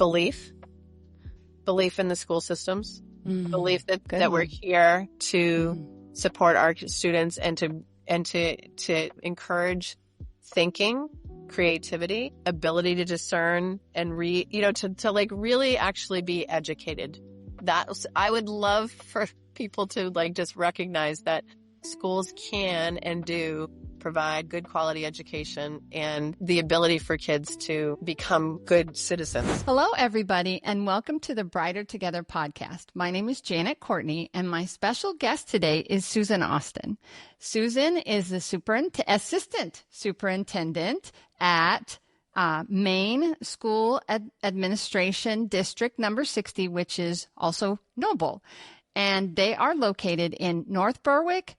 belief in the school systems, belief that we're here to support our students and to encourage thinking, creativity, ability to discern and to like really actually be educated. I would love for people to like just recognize that schools can and do provide good quality education and the ability for kids to become good citizens. Hello, everybody, and welcome to the Brighter Together podcast. My name is Janet Courtney, and my special guest today is Susan Austin. Susan is the assistant superintendent at Maine School Administration District number 60, which is also Noble. And they are located in North Berwick,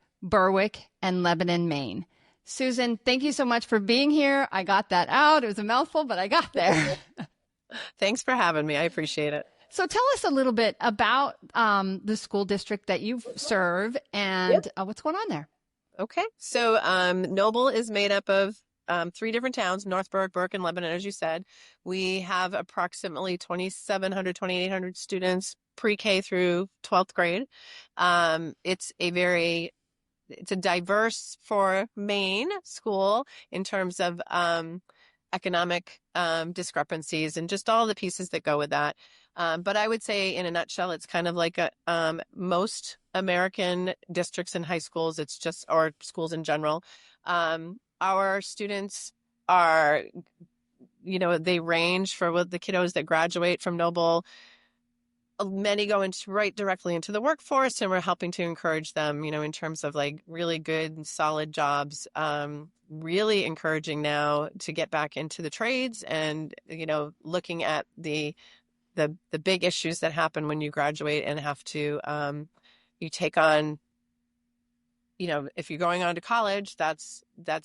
and Lebanon, Maine. Susan, thank you so much for being here. I got that out. It was a mouthful, but I got there. Thanks for having me. I appreciate it. So tell us a little bit about the school district that you serve and what's going on there. Okay. So Noble is made up of 3 different towns, North Berwick, Berwick, and Lebanon, as you said. We have approximately 2,700, 2,800 students pre-K through 12th grade. It's a diverse for Maine school in terms of economic discrepancies and just all the pieces that go with that. But I would say in a nutshell, it's kind of like most American districts and high schools. It's just, or schools in general. Our students are, they range for what the kiddos that graduate from Noble. Many go right directly into the workforce, and we're helping to encourage them, in terms of like really good and solid jobs, really encouraging now to get back into the trades and, looking at the big issues that happen when you graduate and have to, you take on, if you're going on to college, that's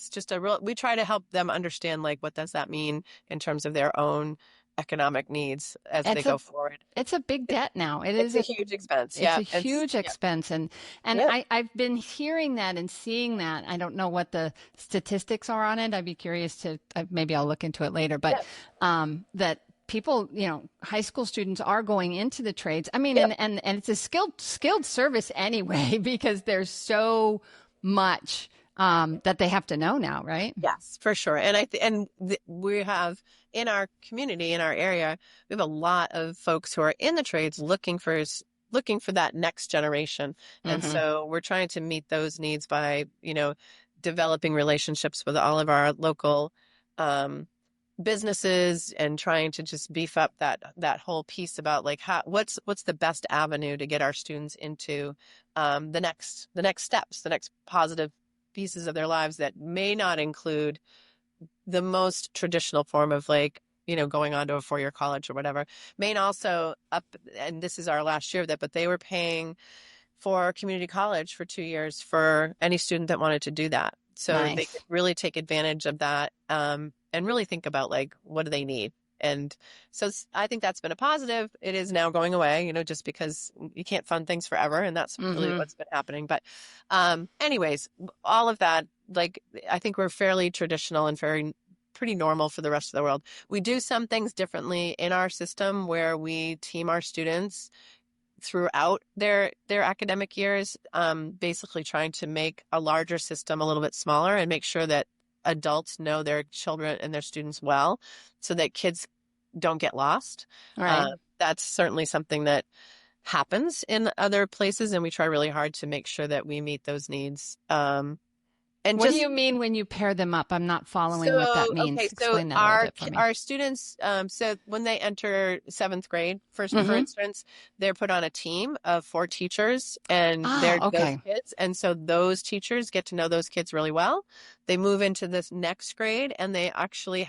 just we try to help them understand, like, what does that mean in terms of their own economic needs as they go forward. It's a big debt now. It's a huge expense. Yeah. It's a huge expense. And I've been hearing that and seeing that. I don't know what the statistics are on it. I'd be curious maybe I'll look into it later, but that people, high school students are going into the trades. I mean, and it's a skilled service anyway, because there's so much that they have to know now, right? Yes, for sure. And we have in our community, in our area, we have a lot of folks who are in the trades looking for that next generation. And so we're trying to meet those needs by, developing relationships with all of our local businesses and trying to just beef up that whole piece about like what's the best avenue to get our students into the next steps, the next positive pieces of their lives that may not include the most traditional form of like, going on to a 4-year college or whatever. Maine also and this is our last year of that, but they were paying for community college for 2 years for any student that wanted to do that. So They could really take advantage of that and really think about like, what do they need? And so I think that's been a positive. It is now going away, just because you can't fund things forever. And that's really what's been happening. But anyways, all of that, like, I think we're fairly traditional and pretty normal for the rest of the world. We do some things differently in our system where we team our students throughout their academic years, basically trying to make a larger system a little bit smaller and make sure that adults know their children and their students well so that kids don't get lost. Right. That's certainly something that happens in other places, and we try really hard to make sure that we meet those needs. And what do you mean when you pair them up? I'm not following what that means. Okay, Explain that so a little bit for me. Our students, so when they enter 7th grade, for instance, they're put on a team of 4 teachers and they're those kids. And so those teachers get to know those kids really well. They move into this next grade and they actually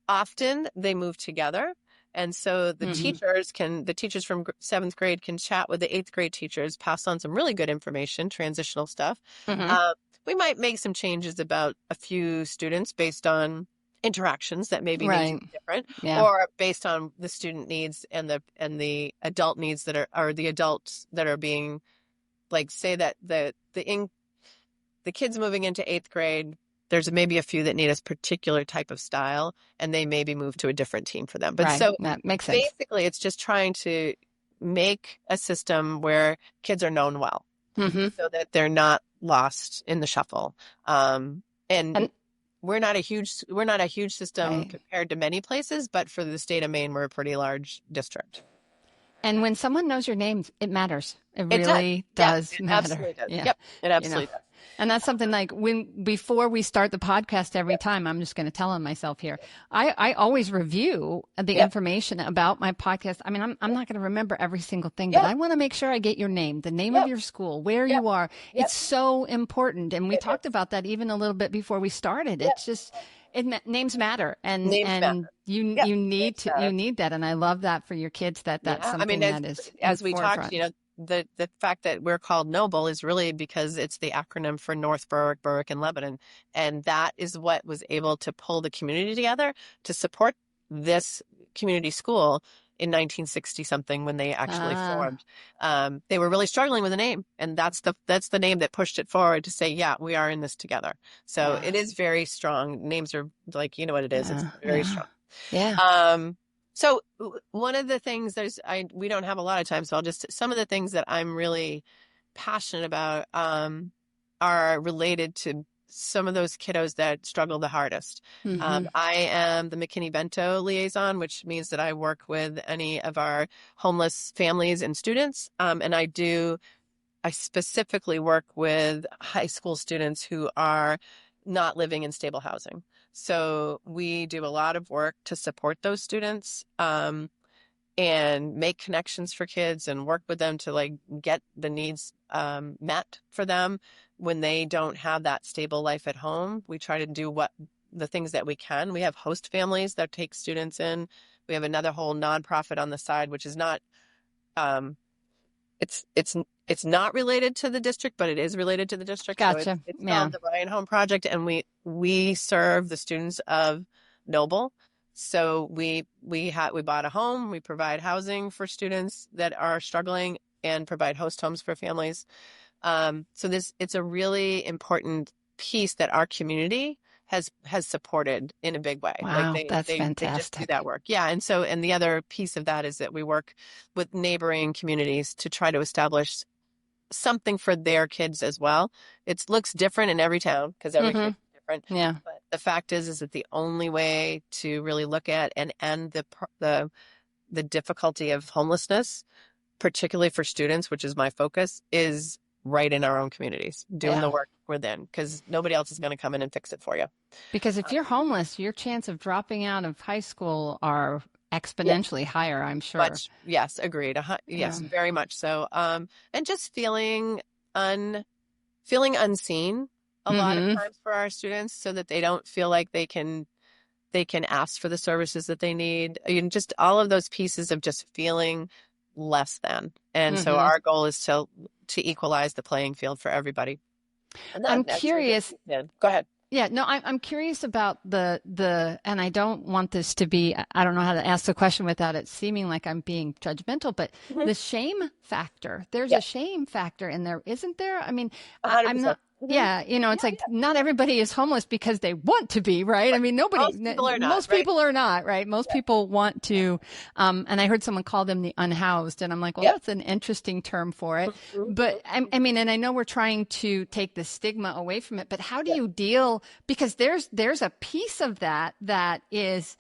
often they move together. And so the teachers from 7th grade can chat with the 8th grade teachers, pass on some really good information, transitional stuff. We might make some changes about a few students based on interactions that maybe need to be different, or based on the student needs and the adult needs that are the adults that are being, like, say that the kids moving into 8th grade there's maybe a few that need a particular type of style, and they maybe move to a different team for them. But Right. so That makes sense. basically, it's just trying to make a system where kids are known well, Mm-hmm. so that they're not lost in the shuffle. And And we're not a huge system right. compared to many places, but for the state of Maine, we're a pretty large district. And when someone knows your name, it matters. It It does. really Yeah, does it matter. absolutely does. Yeah. Yep, it You know, absolutely does. and that's something like before we start the podcast every Yep, time, I'm just going to tell on myself here. I always review the yep, information about my podcast. I mean, I'm not going to remember every single thing, but yep, I want to make sure I get your name, the name of yep, your school, where yep, you are. yep. It's so important. And we It talked is. about that even a little bit before we started. Yep. It's just, names matter, and Names and matter. Yep. you need Names you matter. need that, and I love that for your kids, that's Yeah. I mean, something that is in as we talked, forefront. the fact that we're called Noble is really because it's the acronym for North Berwick, Berwick, and Lebanon. And that is what was able to pull the community together to support this community school in 1960 something when they actually Ah, formed. They were really struggling with a name, and that's the name that pushed it forward to say, yeah, we are in this together. So yeah, it is very strong. Names are like, you know what it is. It's yeah, very yeah, strong. yeah. So one of the things we don't have a lot of time, so some of the things that I'm really passionate about, are related to some of those kiddos that struggle the hardest. Mm-hmm. I am the McKinney-Vento liaison, which means that I work with any of our homeless families and students. And I specifically work with high school students who are not living in stable housing. So we do a lot of work to support those students, and make connections for kids and work with them to like get the needs met for them when they don't have that stable life at home. We try to do the things that we can. We have host families that take students in. We have another whole nonprofit on the side, which is not um, it's not related to the district, but it is related to the district. So Gotcha. it's Yeah. called the Ryan Home Project, and we serve the students of Noble. So we bought a home, we provide housing for students that are struggling, and provide host homes for families. So it's a really important piece that our community has supported in a big way. Like Wow, they that's they they just do that fantastic. work. Yeah, and the other piece of that is that we work with neighboring communities to try to establish something for their kids as well. It looks different in every town because every kid Mm-hmm. is different. Yeah. But the fact is that the only way to really look at and end the difficulty of homelessness, particularly for students, which is my focus, is right in our own communities, doing the Yeah. work within, because nobody else is going to come in and fix it for you. Because if Uh, you're homeless, your chance of dropping out of high school are yeah, exponentially higher, I'm sure. much. Yes, agreed. Yeah. Yes, very much so. And just feeling unseen a lot of Mm-hmm. times for our students, so that they don't feel like they can ask for the services that they need. And just all of those pieces of just feeling less than. And so Mm-hmm. our goal is to equalize the playing field for everybody. And I'm that's really what curious. we did. Go ahead. Yeah, no, I'm curious about and I don't want this to be, I don't know how to ask the question without it seeming like I'm being judgmental, but Mhm. the shame factor, there's Yeah, a shame factor in there, isn't there? I mean, I'm 100%. not, Mhm. yeah, it's Yeah, like yeah. not everybody is homeless because they want to be, right? I Right. mean, Most people are not, most right? people are not, right? Most Yeah. people want to, and I heard someone call them the unhoused, and I'm like, well, Yep. that's an interesting term for it. Mhm. But I mean, and I know we're trying to take the stigma away from it, but how do Yep. you deal? Because there's a piece of that is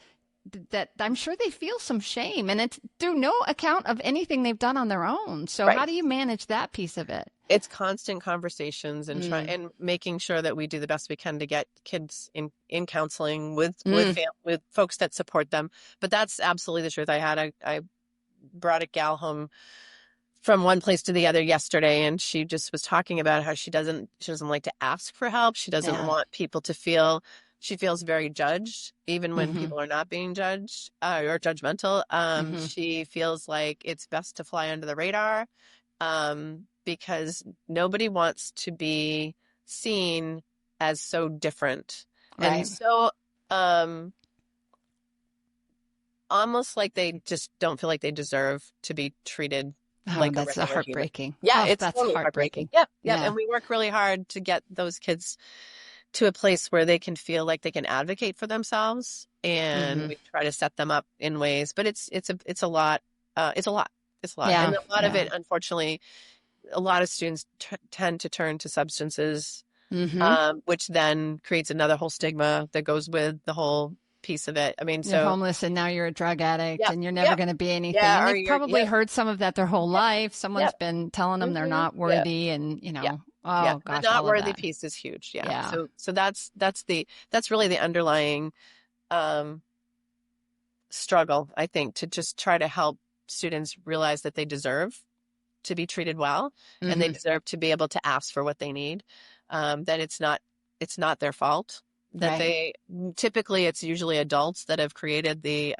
that I'm sure they feel some shame, and it's through no account of anything they've done on their own. So how Right. do you manage that piece of it? It's constant conversations and Mm, making sure that we do the best we can to get kids in counseling with mm, with folks that support them. But that's absolutely the truth. I brought a gal home from one place to the other yesterday, and she just was talking about how she doesn't like to ask for help. She doesn't yeah. want people to feel she feels very judged, even when Mm-hmm. people are not being judged, or judgmental. Mm-hmm. She feels like it's best to fly under the radar, because nobody wants to be seen as so different and Right. so um, almost like they just don't feel like they deserve to be treated Oh, like a that's regular human. heartbreaking. Yeah, Oh, it's that's totally heartbreaking. heartbreaking. Yep, yep. Yeah. And we work really hard to get those kids to a place where they can feel like they can advocate for themselves, and Mm-hmm. we try to set them up in ways, but it's a lot. It's a lot, and Yeah. a lot of Yeah. it, unfortunately, a lot of students tend to turn to substances, Mm-hmm. which then creates another whole stigma that goes with the whole piece of it. I mean, You're so homeless and now you're a drug addict yep, and you're never yep, going to be anything. yeah, And or they've you're probably yep, heard some of that their whole yep, life. Someone's yep, been telling them they're not yep, worthy and, yep. Yeah, oh the gosh, not all of worthy that. piece is huge. Yeah. Yeah. So that's really the underlying um struggle, I think, to just try to help students realize that they deserve to be treated well, and they Mm-hmm. deserve to be able to ask for what they need. That it's not their fault. That Right. they typically it's usually adults that have created the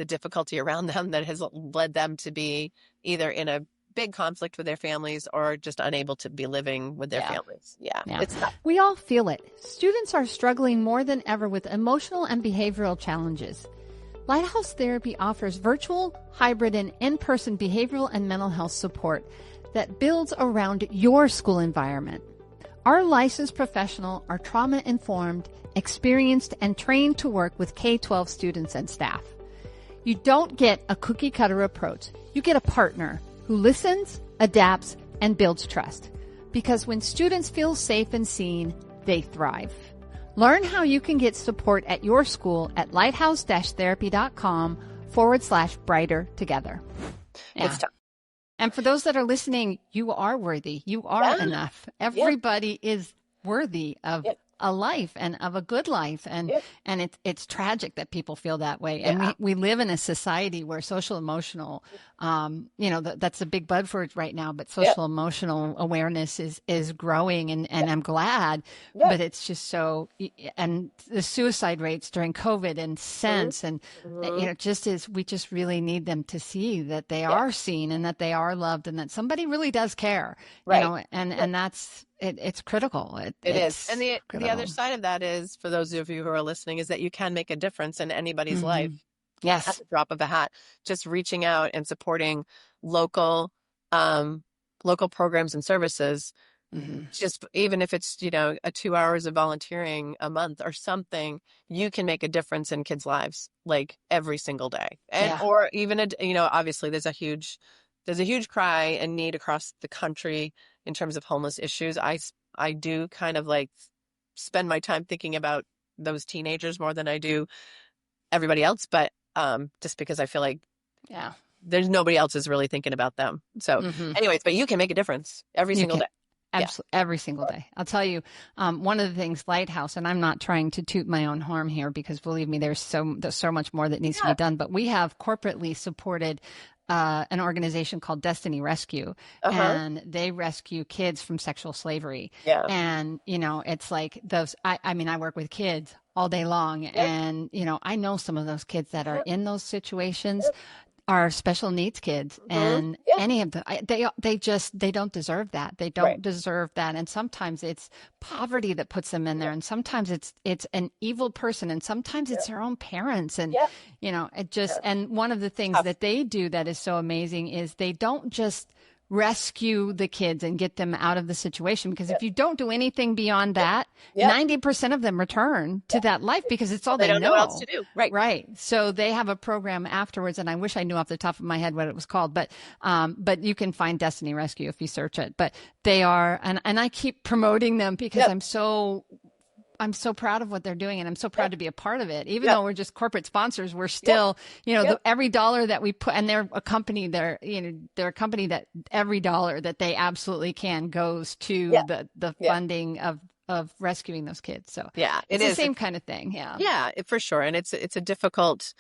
difficulty around them that has led them to be either in a big conflict with their families or just unable to be living with their Yeah. families. Yeah, Yeah. it's tough. We all feel it. Students are struggling more than ever with emotional and behavioral challenges. Lighthouse Therapy offers virtual, hybrid, and in-person behavioral and mental health support that builds around your school environment. Our licensed professionals are trauma-informed, experienced, and trained to work with K-12 students and staff. You don't get a cookie-cutter approach. You get a partner who listens, adapts, and builds trust. Because when students feel safe and seen, they thrive. Learn how you can get support at your school at lighthouse-therapy.com/brighter together. Yeah. It's tough. And for those that are listening, you are worthy. You are Yeah. enough. Yeah. Everybody is worthy of Yep. a life and of a good life. Yep. And it's tragic that people feel that way. And Yeah. we live in a society where social emotional, that's a big buzzword right now, but Yep. social emotional awareness is growing and I'm glad, Yep. but it's just so, and the suicide rates during COVID and since, and just is, we just really need them to see that they are seen and that they are loved and that somebody really does care, Right. and that's, it's critical. It It's is. And the critical. other side of that is, for those of you who are listening, is that you can make a difference in anybody's life at Yes. the drop of a hat. Just reaching out and supporting local local programs and services. Just even if it's, a 2 hours of volunteering a month or something, you can make a difference in kids' lives like every single day. And Yeah. or even obviously there's a huge cry and need across the country in terms of homeless issues. I do kind of like spend my time thinking about those teenagers more than I do everybody else, but just because I feel like Yeah. there's nobody else is really thinking about them. So anyways, but you can make a difference every You single can. day. Yeah. Absolutely, every single day. I'll tell you, one of the things Lighthouse, and I'm not trying to toot my own horn here because believe me, there's so much more that needs to be done. But we have corporately supported an organization called Destiny Rescue, and they rescue kids from sexual slavery. Yeah. And it's like those. I mean, I work with kids all day long, and I know some of those kids that are in those situations. Are special needs kids, and any of them, they don't deserve that. They don't deserve that. And sometimes it's poverty that puts them in there, and sometimes it's an evil person, and sometimes it's their own parents. And it just, and one of the things that they do that is so amazing is they don't just rescue the kids and get them out of the situation, because if you don't do anything beyond that, 90% of them return to that life because it's all They they don't know what else to do. Right. Right. So they have a program afterwards, and I wish I knew off the top of my head what it was called, but you can find Destiny Rescue if you search it. But they are, and I keep promoting them because I'm so proud of what they're doing, and I'm so proud to be a part of it. Even though we're just corporate sponsors, we're still, every dollar that we put, and they're a company, they're a company that every dollar that they absolutely can goes to the funding of rescuing those kids. So it's the same kind of thing. Yeah, for sure. And it's difficult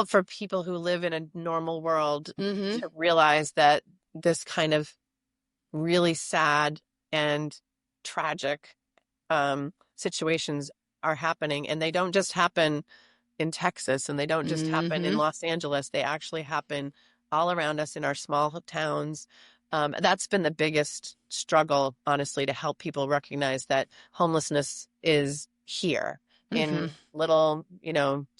for people who live in a normal world to realize that this kind of really sad and tragic situations are happening, and they don't just happen in Texas, and they don't just happen in Los Angeles. They actually happen all around us in our small towns. That's been the biggest struggle, honestly, to help people recognize that homelessness is here in little,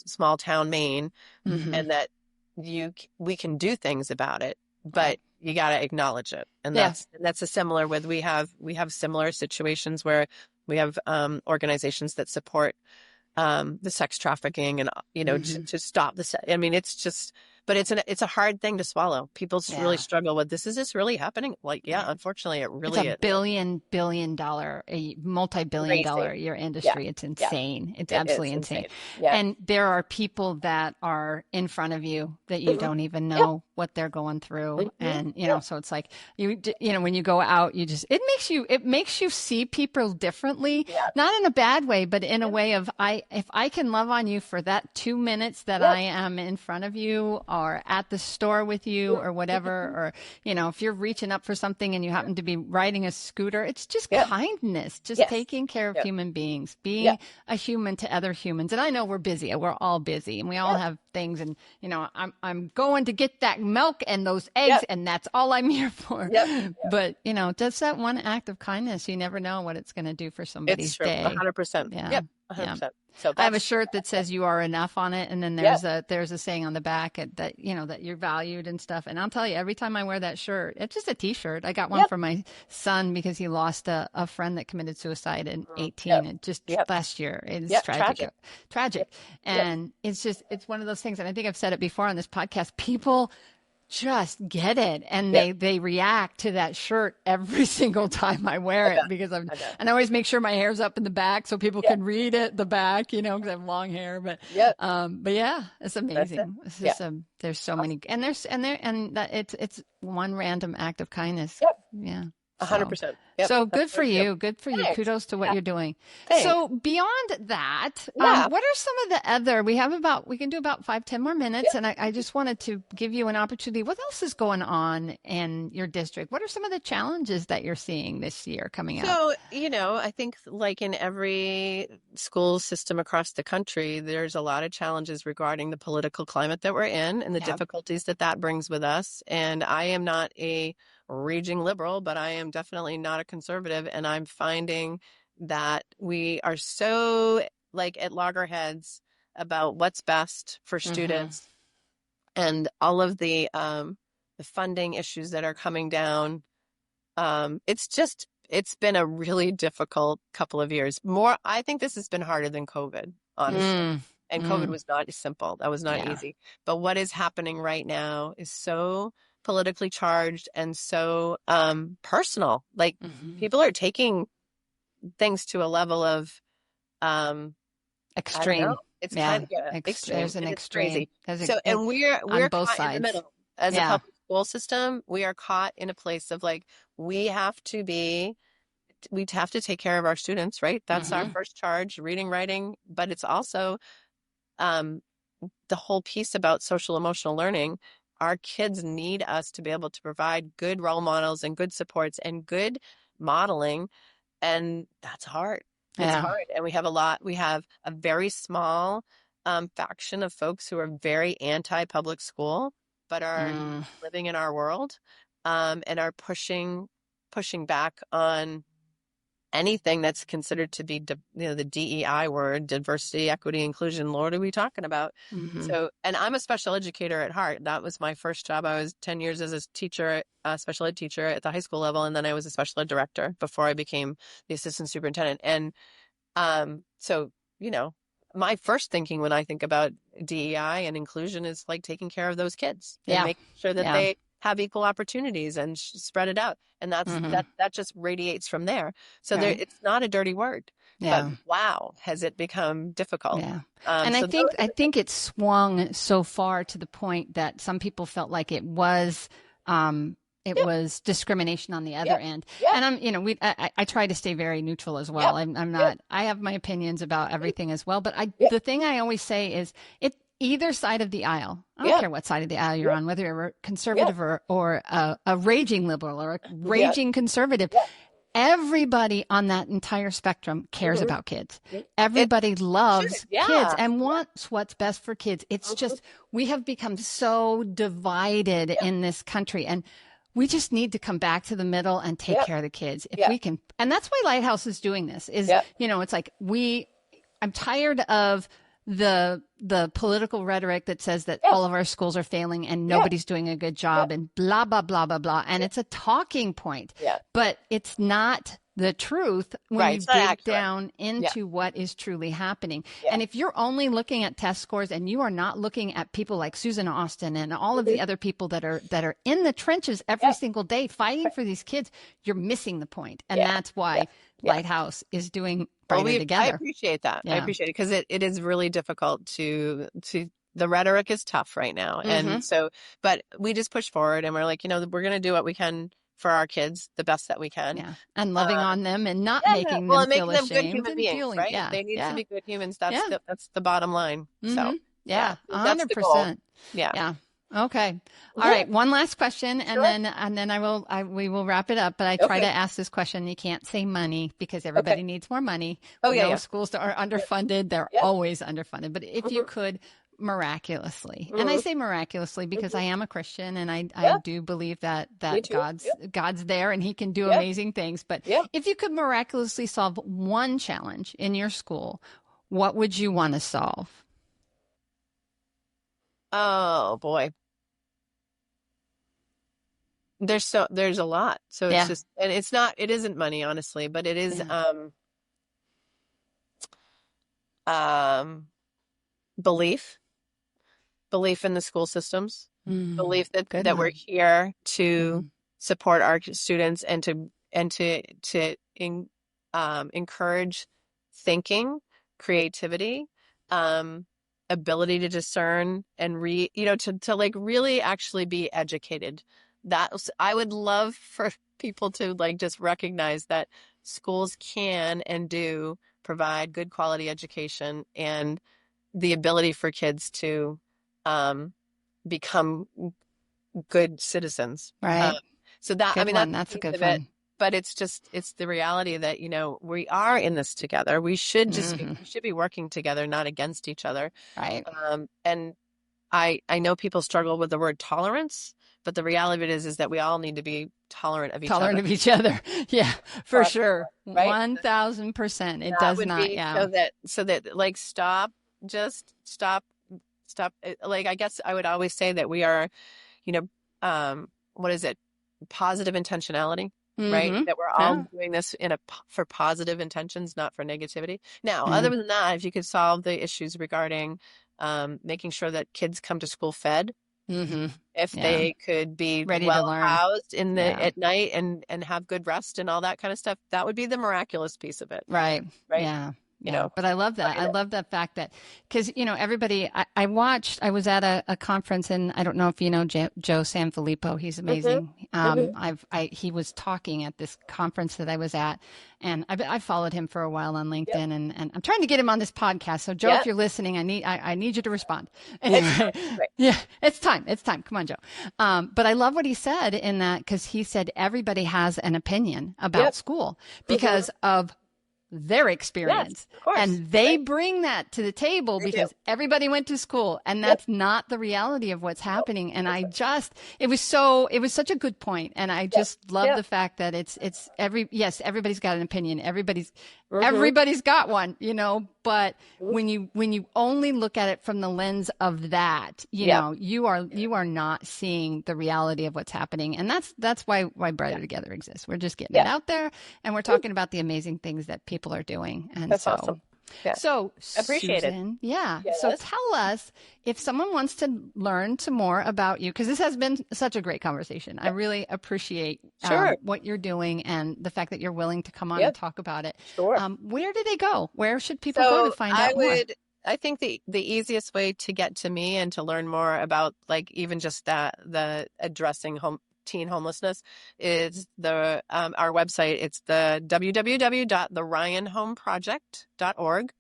small town Maine, and that we can do things about it, but you got to acknowledge it. And that's a similar with, we have similar situations where We have organizations that support the sex trafficking and, to stop this. I mean, it's just, but it's a hard thing to swallow. People really Yeah. struggle with this. Is this really happening? Like, yeah, unfortunately, it It's really a is. billion dollar, a multi-billion dollar Crazy. a year Yeah. industry. It's Yeah. insane. It's It is absolutely insane. insane. Yeah. And there are people that are in front of you that you Mhm. don't even Yep. know what they're going through. Mhm. And, Yep. so it's like when you go out, it makes you see people differently, Yeah. not in a bad way, but in a Yep. way of, if I can love on you for that 2 minutes that Yep. I am in front of you or at the store with you or whatever, or, if you're reaching up for something and you happen to be riding a scooter, it's just Yep. kindness, just Yes. taking care of Yep. human beings, being Yep. a human to other humans. And I know we're busy. We're all busy and we all Yep. have things. And, I'm going to get that milk and those eggs Yep. and that's all I'm here for. Yep. Yep. But, just that one act of kindness, you never know what it's going to do for It's somebody's true. day. 100%. Yeah. Yep. Yeah. 100%. So I have a that's, shirt that says "You are enough" on it, and then yep. there's a saying on the back that that you're valued and stuff. And I'll tell you, every time I wear that shirt, it's just a T-shirt. I got one Yep. for my son because he lost a friend that committed suicide in 18, Yep. and just Yep. last year. It's Yep. tragic, Yep. and it's one of those things. And I think I've said it before on this podcast. People just get it, and Yep. they react to that shirt every single time I wear it because and I always make sure my hair's up in the back so people Yep. can read it the back, because I have long hair. But Yep. but yeah, it's amazing. It's just, there's so Awesome. many, and that it's one random act of kindness. Yep. Yeah. 100%. Yep. So That's good for very true. you. Good for you. Thanks. Kudos to what Yeah. you're doing. Thanks. So beyond that, Yeah. what are some of the other, we can do about 5-10 more minutes. And I just wanted to give you an opportunity. What else is going on in your district? What are some of the challenges that you're seeing this year coming up? So, I think like in every school system across the country, there's a lot of challenges regarding the political climate that we're in and the difficulties that brings with us. And I am not a raging liberal, but I am definitely not a conservative. And I'm finding that we are so like at loggerheads about what's best for students and all of the funding issues that are coming down. It's been a really difficult couple of years. I think this has been harder than COVID, honestly. And COVID was not simple. That was not easy. But what is happening right now is so politically charged and so personal. Like people are taking things to a level of extreme. I don't know. It's kind of extreme. There's an extreme. And we're both caught sides. in the middle. As a public school system, we are caught in a place of like we have to take care of our students, right? That's our first charge, reading, writing, but it's also the whole piece about social emotional learning. Our kids need us to be able to provide good role models and good supports and good modeling, and that's hard. It's hard. And we have a very small faction of folks who are very anti-public school, but are living in our world and are pushing back on anything that's considered to be the DEI word, diversity, equity, inclusion. Lord, are we talking about? So, and I'm a special educator at heart. That was my first job. I was 10 years as a teacher, a special ed teacher at the high school level. And then I was a special ed director before I became the assistant superintendent. And so, my first thinking when I think about DEI and inclusion is like taking care of those kids and making sure that they have equal opportunities and spread it out. And that just radiates from there. So it's not a dirty word, but wow, has it become difficult? Yeah. And I think it swung so far to the point that some people felt like it was, was discrimination on the other end. And I try to stay very neutral as well. I'm not, I have my opinions about everything as well. But the thing I always say is either side of the aisle. I don't care what side of the aisle you're on, whether you're a conservative or a raging liberal or a raging conservative. Everybody on that entire spectrum cares about kids. Everybody loves kids and wants what's best for kids. It's just, we have become so divided in this country, and we just need to come back to the middle and take care of the kids. If we can. And that's why Lighthouse is doing this is, it's like I'm tired of the political rhetoric that says that all of our schools are failing and nobody's doing a good job and blah, blah, blah, blah, blah. And it's a talking point, but it's not the truth when Right. you It's not dig accurate. down Yeah. into what is truly happening. Yeah. And if you're only looking at test scores and you are not looking at people like Susan Austin and all of the other people that are in the trenches every Yep. single day fighting for these kids, you're missing the point. And Yeah. that's Yeah. why Yeah. Lighthouse is doing Well, Brighter I Together. appreciate that. I Yeah. appreciate it because it is really difficult to the rhetoric is tough right now. And so, but we just push forward and we're like, we're going to do what we can for our kids, the best that we can. Yeah. And loving on them and not Yeah. making Well, them and feel making them good ashamed human and beings, feeling, right? yeah. They need to Yeah. be good humans. Yeah. That's the bottom line. So, Yeah. that's the goal. 100%. Yeah. Yeah. Okay. All right. One last question, and Sure. then we will wrap it up. But I try to ask this question. You can't say money because everybody needs more money. Oh, We yeah, know yeah. schools are underfunded. They're always underfunded. But if you could miraculously, and I say miraculously because I am a Christian and I do believe that Me too. God's there and He can do amazing things. But if you could miraculously solve one challenge in your school, what would you want to solve? Oh boy. There's a lot. So it's just, and it isn't money, honestly, but it is, belief in the school systems, belief that we're here to support our students and to encourage thinking, creativity, ability to discern and to like really actually be educated. I would love for people to like just recognize that schools can and do provide good quality education and the ability for kids to become good citizens. Right. So that, good one. that's a good of it. one. But it's the reality that, we are in this together. We should we should be working together, not against each other. Right. And I know people struggle with the word tolerance, but the reality of it is that we all need to be tolerant of each other. Tolerant of each other. Yeah, for sure. Right? 1000%. It does not. Yeah. So that like stop. Like, I guess I would always say that we are, what is it? Positive intentionality, right? That we're all doing this for positive intentions, not for negativity. Now, other than that, if you could solve the issues regarding making sure that kids come to school fed, if they could be ready well to learn, housed at night and have good rest and all that kind of stuff, that would be the miraculous piece of it. Right. Yeah. But I love that. I love that fact that, because, everybody, I was at a conference, and I don't know if you know Joe Sanfilippo. He's amazing. He was talking at this conference that I was at, and I followed him for a while on LinkedIn, and I'm trying to get him on this podcast. So Joe, if you're listening, I need you to respond. Anyway, yeah, it's time. Come on, Joe. But I love what he said in that, because he said everybody has an opinion about school because of their experience. Yes, of course. And they bring that to the table because everybody went to school, and that's not the reality of what's happening. And it was such a good point. And I just love the fact that everybody's got an opinion. Everybody's got one, but when you only look at it from the lens of that, you are not seeing the reality of what's happening. And that's why Brighter Together exists. We're just getting it out there, and we're talking about the amazing things that people are doing. And that's awesome. Yeah. So appreciate Susan, it. Yeah. Yes. So tell us, if someone wants to learn some more about you, because this has been such a great conversation. I really appreciate what you're doing and the fact that you're willing to come on and talk about it. Sure. Where do they go? Where should people go to find out more? I think the easiest way to get to me and to learn more about, like, even just the addressing teen homelessness is our website. It's the www.theryanhomeproject.org.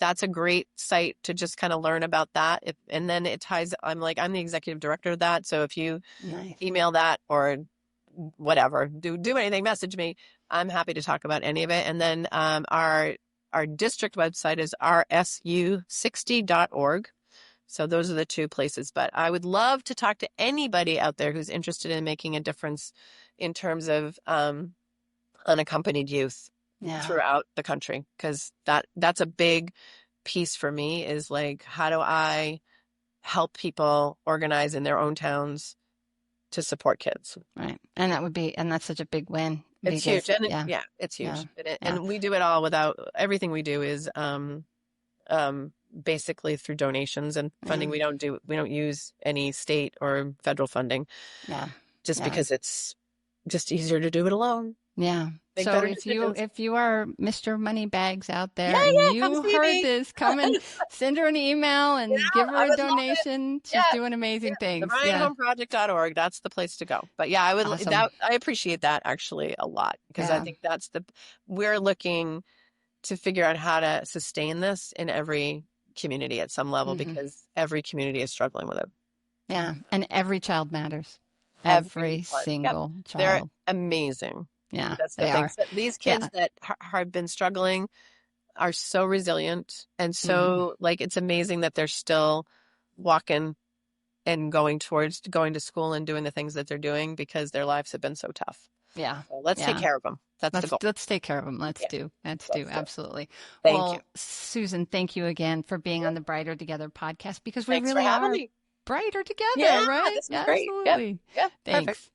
That's a great site to just kind of learn about that. And then it ties, I'm the executive director of that. So if you email that or whatever, do anything, message me. I'm happy to talk about any of it. And then our district website is rsu60.org. So those are the two places. But I would love to talk to anybody out there who's interested in making a difference in terms of unaccompanied youth throughout the country, because that's a big piece for me, is like, how do I help people organize in their own towns to support kids? Right. And that's such a big win. It's huge. Because, And yeah, yeah, it's yeah, huge. yeah. And we do it all without, everything we do is basically through donations and Yeah, funding. We don't use any state or federal funding yeah, just yeah, because it's just easier to do it alone. yeah. Make So better if you decisions. if you are Mr. Moneybags out Yeah, there and yeah, come you see heard me. this, come and send her an email You and give know, her I a would love it. donation. She's Yeah. doing Yeah. amazing The things. Yeah. BrianHomeProject.org, that's the place to go. But yeah, Awesome. I appreciate that actually a lot because I Yeah. think we're looking to figure out how to sustain this in every community at some level Hmm. because every community is struggling with it. Yeah. And every child matters. Every Everyone. Yep. single They're child. amazing. Yeah, That's the they thing. are. So these kids Yeah. that have been struggling are so resilient and Hmm. so like it's amazing that they're still walking and going towards going to school and doing the things that they're doing because their lives have been so tough. Yeah. So let's take Yeah. care of them. That's the goal. Let's take care of them. Yeah, Let's do. let's do it. Absolutely. Thank you. Well, Susan, thank you again for being on the Brighter Together podcast because we Thanks for really having are me. brighter Yeah, together, right? this is great. Yep. Absolutely. Yep. Perfect. Thanks.